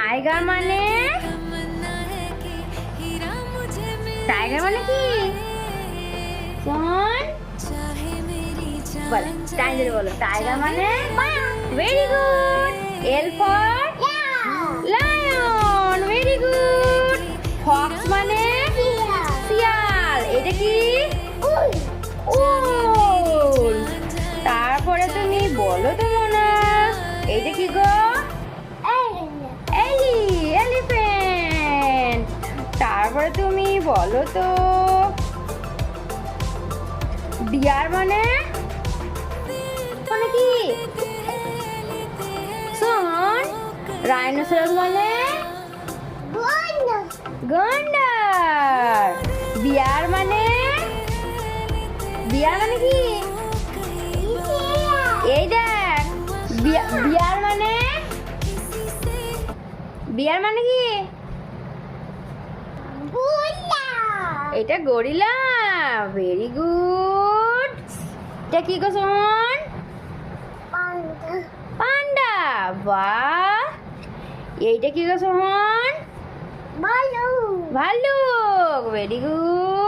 Tiger মানে tiger মানে কি? শোন বলো, টাইগার বলো। টাইগার মানে very good. L for lion, very good. Fox মানে শিয়াল, এটা কি? উল। তারপরে তুমি বলো তো মোনা, এইটা কি গো? এলি, এলিফ্যান্ট। তারপরে তুমি বলো তো ডিয়ার মানে মানে কি? শোন, রাইনোসরাস মানে গন্ডার। বিয়ার মানে বিয়ার মানে কি? এই দেখ, বিয়ার মানে বিয়ার মানে কি? এটা গরিলা, ভেরি গুড। এটা কি গো শোন? পান্ডা, বাহ। এইটা কি গো শোন? ভালুক, ভেরি গুড।